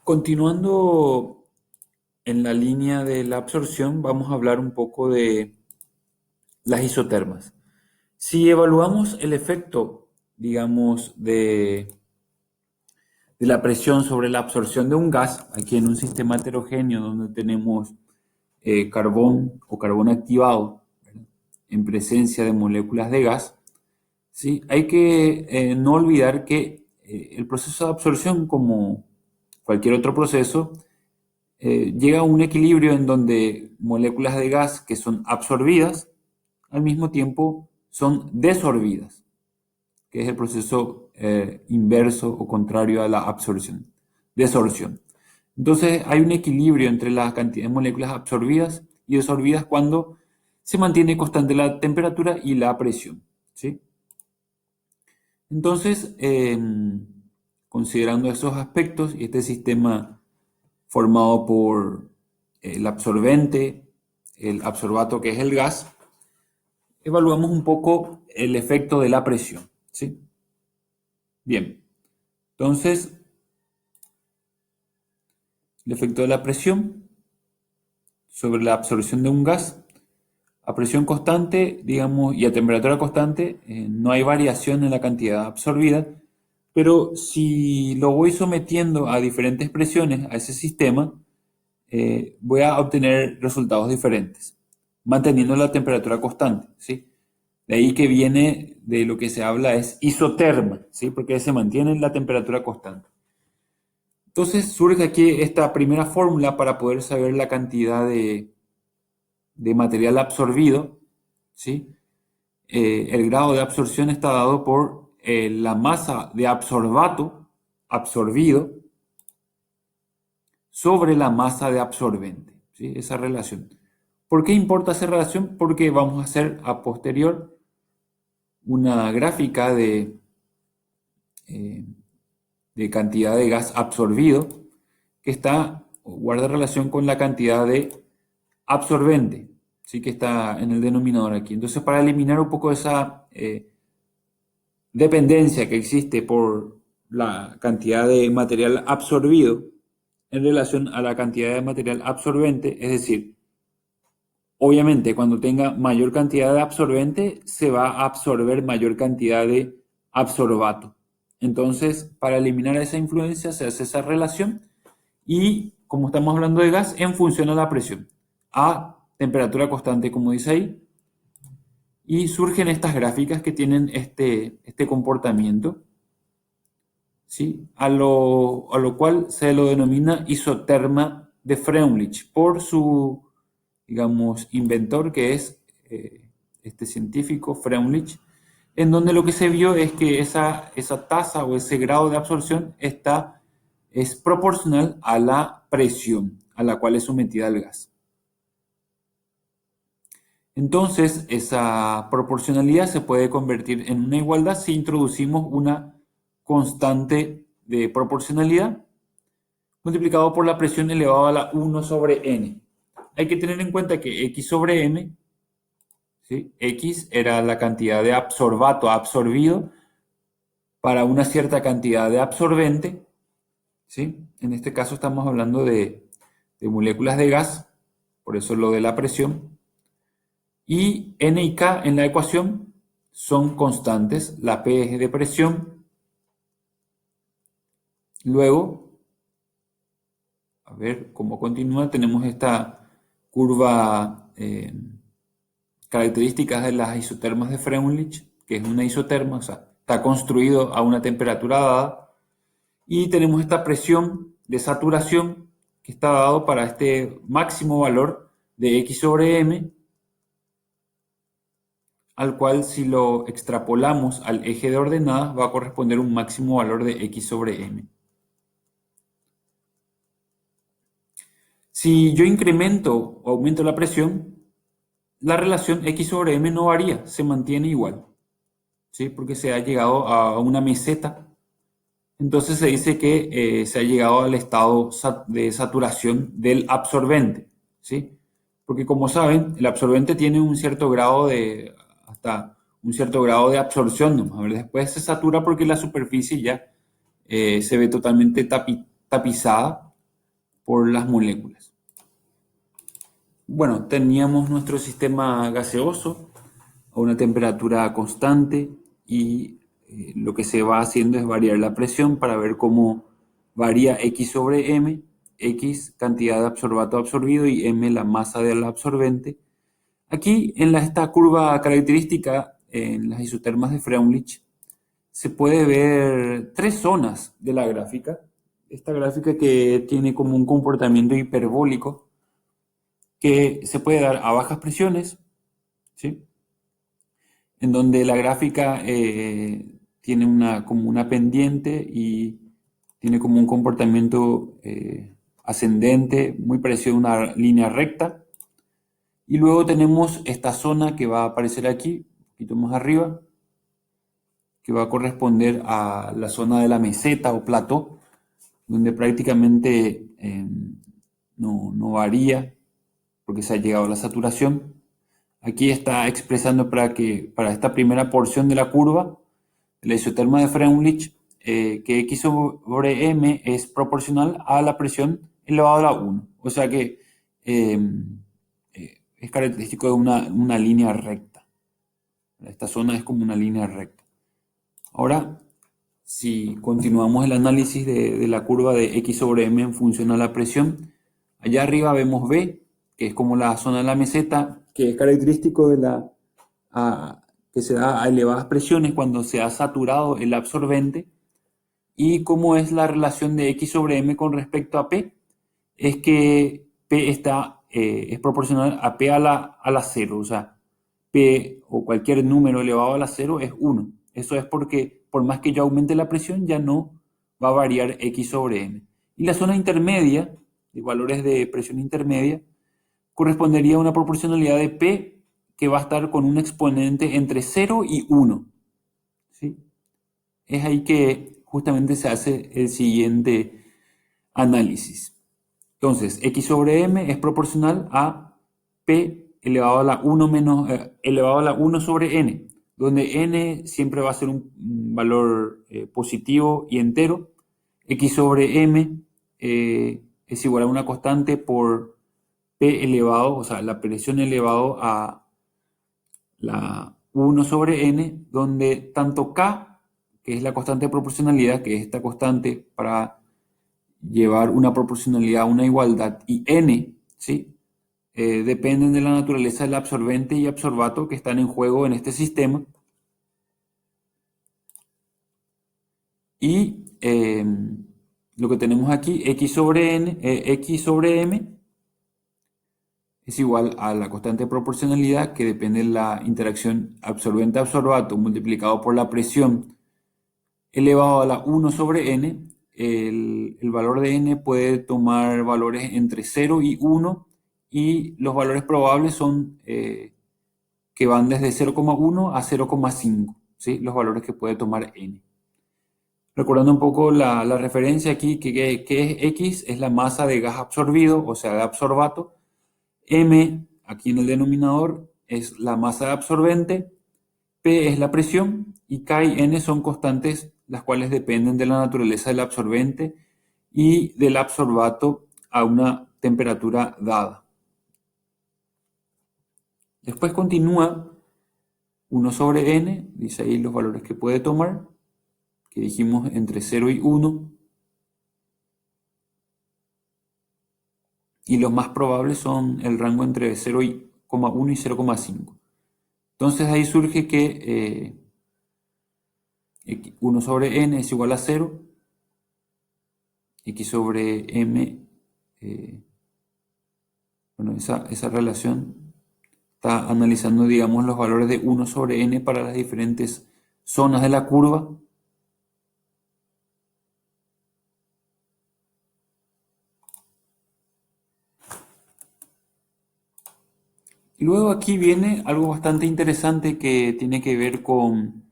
Continuando en la línea de la absorción, vamos a hablar un poco de las isotermas. Si evaluamos el efecto, digamos, de la presión sobre la absorción de un gas, aquí en un sistema heterogéneo donde tenemos carbón o carbón activado, ¿verdad?, en presencia de moléculas de gas, ¿sí? Hay que no olvidar que el proceso de absorción, como cualquier otro proceso, llega a un equilibrio en donde moléculas de gas que son absorbidas al mismo tiempo son desorbidas, que es el proceso inverso o contrario a la absorción, desorción. Entonces hay un equilibrio entre la cantidad de moléculas absorbidas y desorbidas cuando se mantiene constante la temperatura y la presión, ¿sí? Entonces, considerando esos aspectos y este sistema formado por el absorbente, el absorbato que es el gas, evaluamos un poco el efecto de la presión, ¿sí? Bien, entonces el efecto de la presión sobre la absorción de un gas a presión constante, digamos, y a temperatura constante, no hay variación en la cantidad absorbida, pero si lo voy sometiendo a diferentes presiones a ese sistema, voy a obtener resultados diferentes, manteniendo la temperatura constante, ¿sí? De ahí que viene de lo que se habla es isoterma, ¿sí? Porque se mantiene la temperatura constante. Entonces surge aquí esta primera fórmula para poder saber la cantidad de material absorbido, ¿sí? El grado de absorción está dado por la masa de absorbato absorbido sobre la masa de absorbente, ¿sí? Esa relación. ¿Por qué importa esa relación? Porque vamos a hacer a posterior una gráfica eh, de cantidad de gas absorbido que está guarda relación con la cantidad de absorbente, ¿sí?, que está en el denominador aquí. Entonces, para eliminar un poco esa dependencia que existe por la cantidad de material absorbido en relación a la cantidad de material absorbente, es decir, obviamente cuando tenga mayor cantidad de absorbente se va a absorber mayor cantidad de absorbato. Entonces, para eliminar esa influencia se hace esa relación y, como estamos hablando de gas, en función a la presión, a temperatura constante, como dice ahí, y surgen estas gráficas que tienen este comportamiento, ¿sí? A lo cual se lo denomina isoterma de Freundlich por su, digamos, inventor, que es este científico Freundlich, en donde lo que se vio es que esa tasa o ese grado de absorción es proporcional a la presión a la cual es sometida el gas. Entonces, esa proporcionalidad se puede convertir en una igualdad si introducimos una constante de proporcionalidad multiplicado por la presión elevado a la 1 sobre n. Hay que tener en cuenta que x sobre m, ¿sí?, x era la cantidad de absorbato absorbido para una cierta cantidad de absorbente, ¿sí? En este caso estamos hablando de moléculas de gas, por eso lo de la presión. Y N y K en la ecuación son constantes. La P es de presión. Luego, a ver cómo continúa, tenemos esta curva características de las isotermas de Freundlich, que es una isoterma, o sea, está construido a una temperatura dada. Y tenemos esta presión de saturación que está dado para este máximo valor de X sobre M, al cual, si lo extrapolamos al eje de ordenadas, va a corresponder un máximo valor de x sobre m. Si yo incremento o aumento la presión, la relación x sobre m no varía, se mantiene igual, ¿sí? Porque se ha llegado a una meseta. Entonces se dice que se ha llegado al estado de saturación del absorbente, ¿sí? Porque, como saben, el absorbente tiene un cierto grado hasta un cierto grado de absorción, ¿no? A ver, después se satura porque la superficie ya se ve totalmente tapizada por las moléculas. Bueno, teníamos nuestro sistema gaseoso a una temperatura constante y lo que se va haciendo es variar la presión para ver cómo varía X sobre M, X cantidad de absorbato absorbido y M la masa del absorbente. Aquí en esta curva característica, en las isotermas de Freundlich, se puede ver tres zonas de la gráfica. Esta gráfica que tiene como un comportamiento hiperbólico que se puede dar a bajas presiones, ¿sí? En donde la gráfica tiene como una pendiente y tiene como un comportamiento ascendente, muy parecido a una línea recta. Y luego tenemos esta zona que va a aparecer aquí, un poquito más arriba, que va a corresponder a la zona de la meseta o plató, donde prácticamente no varía porque se ha llegado a la saturación. Aquí está expresando para esta primera porción de la curva, de la isoterma de Freundlich, que X sobre M es proporcional a la presión elevado a la 1. O sea que es característico de una línea recta. Esta zona es como una línea recta. Ahora, si continuamos el análisis de la curva de X sobre M en función a la presión, allá arriba vemos B, que es como la zona de la meseta, que es característico que se da a elevadas presiones cuando se ha saturado el absorbente. ¿Y cómo es la relación de X sobre M con respecto a P? Es que P es proporcional a P a la 0, o sea, P o cualquier número elevado a la 0 es 1. Eso es porque por más que yo aumente la presión, ya no va a variar X sobre M. Y la zona intermedia, de valores de presión intermedia, correspondería a una proporcionalidad de P que va a estar con un exponente entre 0 y 1. ¿Sí? Es ahí que justamente se hace el siguiente análisis. Entonces, X sobre M es proporcional a P elevado a la 1, elevado a la 1 sobre N, donde N siempre va a ser un valor positivo y entero. X sobre M es igual a una constante por P elevado, o sea, la presión elevado a la 1 sobre N, donde tanto K, que es la constante de proporcionalidad, que es esta constante para llevar una proporcionalidad a una igualdad, y N, ¿sí? Dependen de la naturaleza del absorbente y absorbato que están en juego en este sistema. Y lo que tenemos aquí, X sobre M, es igual a la constante de proporcionalidad que depende de la interacción absorbente-absorbato multiplicado por la presión elevado a la 1 sobre N. El valor de N puede tomar valores entre 0 y 1 y los valores probables son que van desde 0,1 a 0,5, ¿sí? Los valores que puede tomar N. Recordando un poco la referencia aquí, que es X, es la masa de gas absorbido, o sea, de absorbato. M, aquí en el denominador, es la masa de absorbente. P es la presión y K y N son constantes, las cuales dependen de la naturaleza del absorbente y del absorbato a una temperatura dada. Después continúa 1 sobre N, dice ahí los valores que puede tomar, que dijimos entre 0 y 1. Y los más probables son el rango entre 0,1 y 0,5. Entonces ahí surge que 1 sobre N es igual a 0, X sobre M, bueno, esa relación está analizando, digamos, los valores de 1 sobre N para las diferentes zonas de la curva. Y luego aquí viene algo bastante interesante que tiene que ver con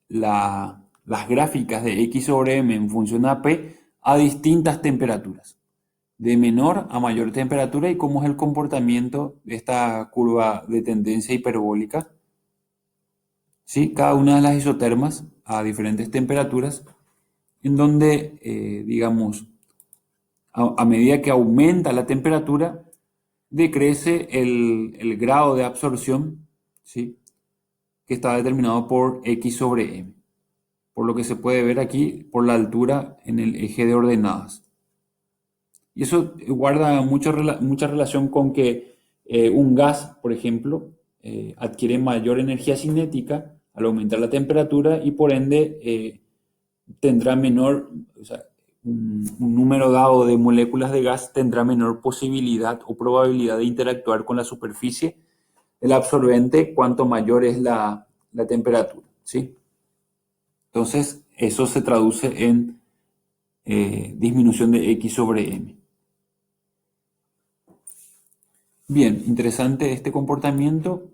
las gráficas de X sobre M en función a P a distintas temperaturas, de menor a mayor temperatura, y cómo es el comportamiento de esta curva de tendencia hiperbólica. ¿Sí? Cada una de las isotermas a diferentes temperaturas, en donde, digamos, a medida que aumenta la temperatura, decrece el grado de absorción, ¿sí? Que está determinado por X sobre M, por lo que se puede ver aquí por la altura en el eje de ordenadas. Y eso guarda mucha relación con que un gas, por ejemplo, adquiere mayor energía cinética al aumentar la temperatura y por ende tendrá menor, o sea, un número dado de moléculas de gas tendrá menor posibilidad o probabilidad de interactuar con la superficie del absorbente cuanto mayor es la temperatura, ¿sí? Entonces, eso se traduce en disminución de X sobre M. Bien, interesante este comportamiento,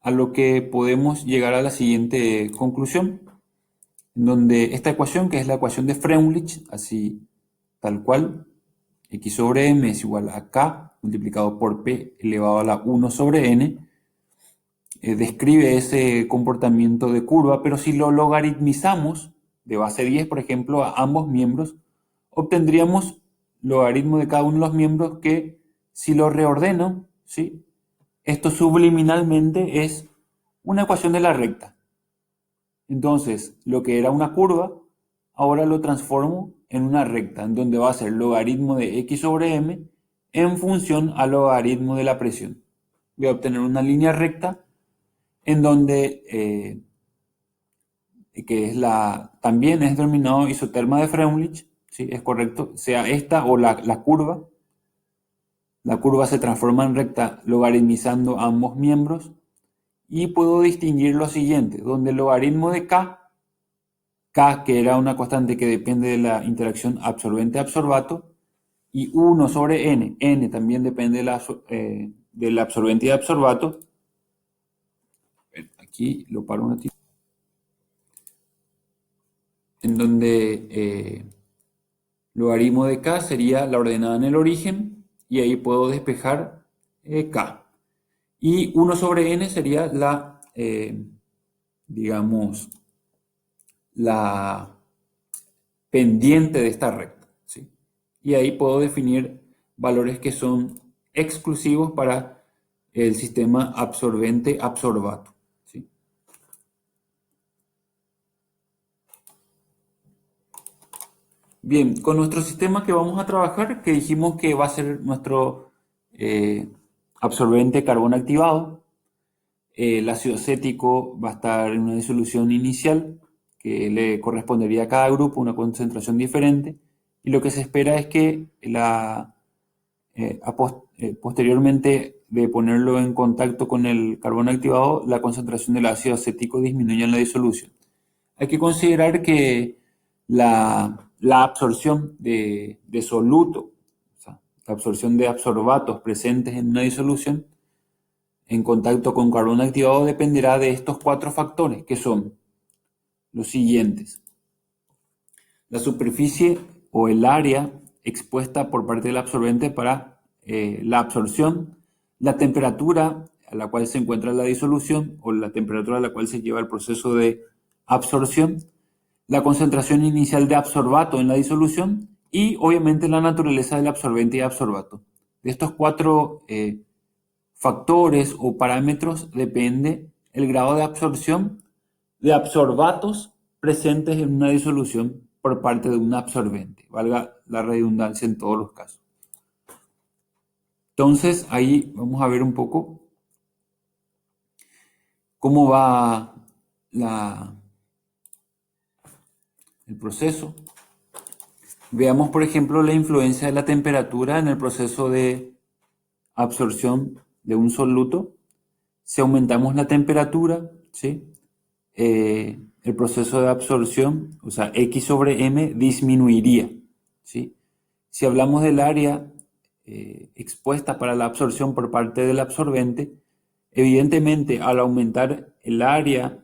a lo que podemos llegar a la siguiente conclusión, en donde esta ecuación, que es la ecuación de Freundlich, así tal cual, X sobre M es igual a K multiplicado por P elevado a la 1 sobre N, describe ese comportamiento de curva, pero si lo logaritmizamos de base 10, por ejemplo, a ambos miembros, obtendríamos logaritmo de cada uno de los miembros que, si lo reordeno, ¿sí? Esto subliminalmente es una ecuación de la recta. Entonces, lo que era una curva, ahora lo transformo en una recta, en donde va a ser logaritmo de X sobre M en función al logaritmo de la presión. Voy a obtener una línea recta en donde, que es también es denominado isoterma de Freundlich, ¿sí? Es correcto, sea esta o la curva. La curva se transforma en recta logaritmizando ambos miembros y puedo distinguir lo siguiente, donde el logaritmo de K que era una constante que depende de la interacción absorbente-absorbato, y 1 sobre N también depende del absorbente y absorbato. Aquí lo paro un ratito. En donde logaritmo de K sería la ordenada en el origen, y ahí puedo despejar K. Y 1 sobre N sería digamos, la pendiente de esta recta, ¿sí? Y ahí puedo definir valores que son exclusivos para el sistema absorbente-absorbato, ¿sí? Bien, con nuestro sistema que vamos a trabajar, que dijimos que va a ser nuestro absorbente carbón activado, el ácido acético va a estar en una disolución inicial que le correspondería a cada grupo una concentración diferente, y lo que se espera es que posteriormente de ponerlo en contacto con el carbón activado, la concentración del ácido acético disminuya en la disolución. Hay que considerar que la absorción de soluto, o sea, la absorción de absorbatos presentes en una disolución en contacto con carbón activado, dependerá de estos 4 factores, que son los siguientes: la superficie o el área expuesta por parte del absorbente para la absorción, la temperatura a la cual se encuentra la disolución o la temperatura a la cual se lleva el proceso de absorción, la concentración inicial de absorbato en la disolución y obviamente la naturaleza del absorbente y absorbato. De estos 4 factores o parámetros depende el grado de absorción de absorbatos presentes en una disolución por parte de un absorbente, valga la redundancia en todos los casos. Entonces ahí vamos a ver un poco cómo va el proceso. Veamos, por ejemplo, la influencia de la temperatura en el proceso de absorción de un soluto. Si aumentamos la temperatura, ¿sí? El proceso de absorción, o sea, X sobre M, disminuiría, ¿sí? Si hablamos del área expuesta para la absorción por parte del absorbente, evidentemente al aumentar el área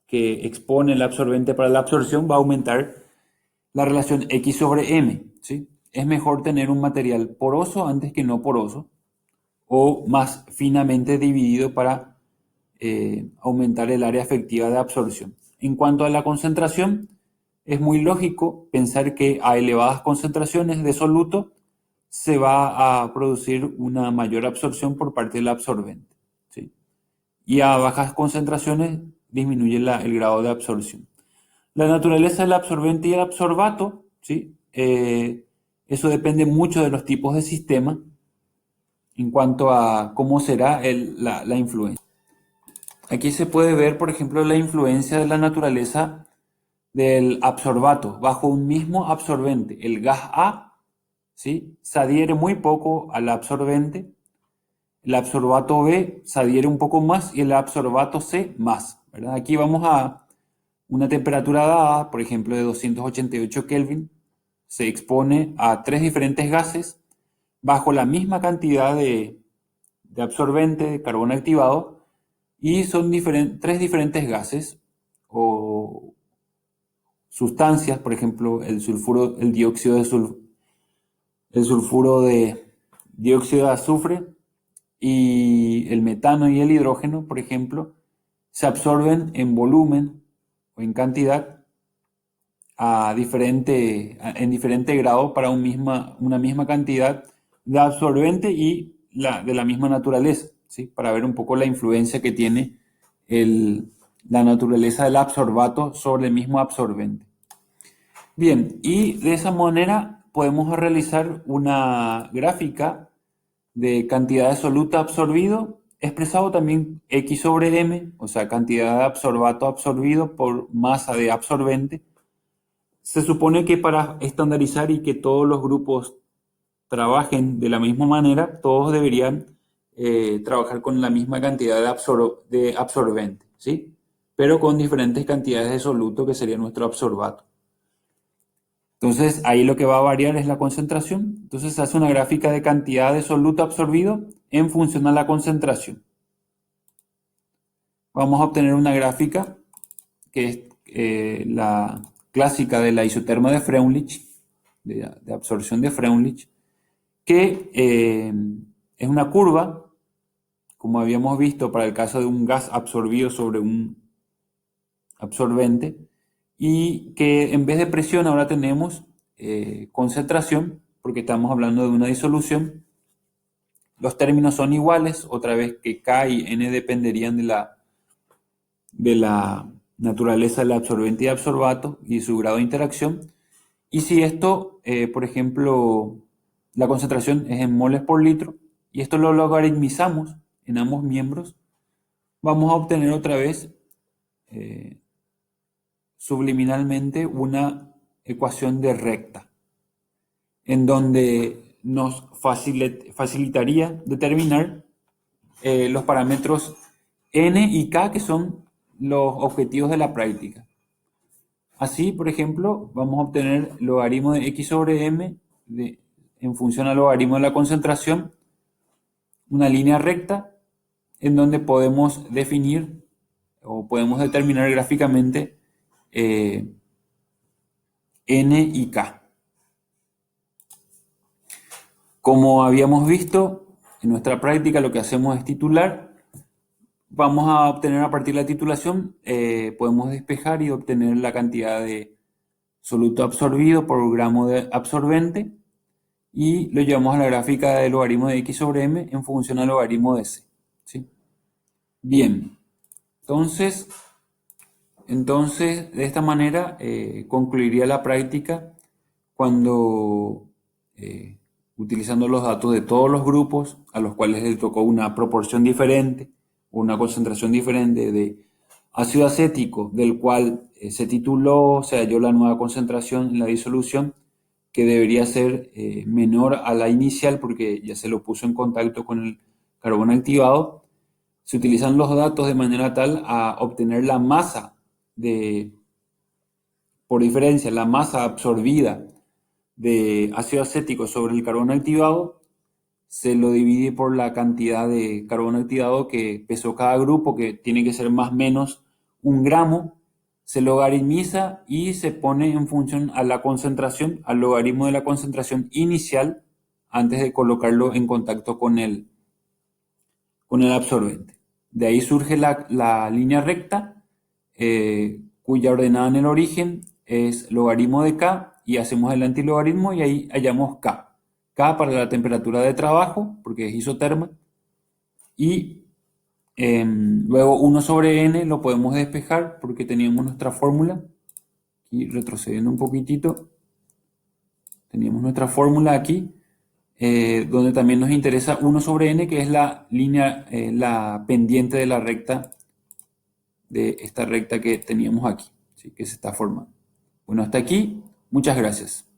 que expone el absorbente para la absorción, va a aumentar la relación X sobre M, ¿sí? Es mejor tener un material poroso antes que no poroso, o más finamente dividido para aumentar el área efectiva de absorción. En cuanto a la concentración, es muy lógico pensar que a elevadas concentraciones de soluto se va a producir una mayor absorción por parte del absorbente, ¿sí? Y a bajas concentraciones disminuye el grado de absorción. La naturaleza del absorbente y el absorbato, ¿sí? Eso depende mucho de los tipos de sistema en cuanto a cómo será la influencia. Aquí se puede ver, por ejemplo, la influencia de la naturaleza del absorbato bajo un mismo absorbente. El gas A, ¿sí?, se adhiere muy poco al absorbente. El absorbato B se adhiere un poco más y el absorbato C más, ¿verdad? Aquí vamos a una temperatura dada, por ejemplo, de 288 Kelvin. Se expone a tres diferentes gases bajo la misma cantidad de absorbente de carbono activado y son tres diferentes gases o sustancias, por ejemplo, el sulfuro, el sulfuro de dióxido de azufre y el metano y el hidrógeno, por ejemplo, se absorben en volumen o en cantidad en diferente grado para una misma cantidad de absorbente y de la misma naturaleza, ¿sí? Para ver un poco la influencia que tiene la naturaleza del absorbato sobre el mismo absorbente. Bien, y de esa manera podemos realizar una gráfica de cantidad de soluto absorbido, expresado también X sobre M, o sea, cantidad de absorbato absorbido por masa de absorbente. Se supone que para estandarizar y que todos los grupos trabajen de la misma manera, todos deberían trabajar con la misma cantidad de absorbente, ¿sí? Pero con diferentes cantidades de soluto, que sería nuestro absorbato. Entonces, ahí lo que va a variar es la concentración. Entonces, se hace una gráfica de cantidad de soluto absorbido en función a la concentración. Vamos a obtener una gráfica que es la clásica de la isoterma de Freundlich, de absorción de Freundlich, que es una curva, como habíamos visto para el caso de un gas absorbido sobre un absorbente, y que en vez de presión ahora tenemos concentración, porque estamos hablando de una disolución. Los términos son iguales, otra vez que K y N dependerían de la naturaleza del absorbente y absorbato y su grado de interacción. Y si esto, por ejemplo, la concentración es en moles por litro, y esto lo logaritmizamos en ambos miembros, vamos a obtener otra vez subliminalmente una ecuación de recta, en donde nos facilitaría determinar los parámetros n y k, que son los objetivos de la práctica. Así, por ejemplo, vamos a obtener logaritmo de x sobre m en función al logaritmo de la concentración, una línea recta en donde podemos definir o podemos determinar gráficamente n y k. Como habíamos visto en nuestra práctica, lo que hacemos es titular. Vamos a obtener a partir de la titulación, podemos despejar y obtener la cantidad de soluto absorbido por gramo de absorbente, y lo llevamos a la gráfica del logaritmo de x sobre m en función al logaritmo de c, ¿sí? Bien, entonces de esta manera concluiría la práctica cuando, utilizando los datos de todos los grupos a los cuales le tocó una proporción diferente, una concentración diferente de ácido acético, del cual se tituló, se halló la nueva concentración en la disolución, que debería ser menor a la inicial porque ya se lo puso en contacto con el carbono activado. Se utilizan los datos de manera tal a obtener la masa por diferencia, la masa absorbida de ácido acético sobre el carbono activado. Se lo divide por la cantidad de carbono activado que pesó cada grupo, que tiene que ser más o menos 1 gramo. Se logaritmiza y se pone en función a la concentración, al logaritmo de la concentración inicial, antes de colocarlo en contacto con el absorbente. De ahí surge la línea recta, cuya ordenada en el origen es logaritmo de K y hacemos el antilogaritmo y ahí hallamos K. K para la temperatura de trabajo, porque es isoterma, y luego 1 sobre n lo podemos despejar porque teníamos nuestra fórmula. Y retrocediendo un poquitito, teníamos nuestra fórmula aquí, donde también nos interesa 1 sobre n, que es la línea, la pendiente de la recta, de esta recta que teníamos aquí, ¿sí? Que se está formando. Bueno, hasta aquí, muchas gracias.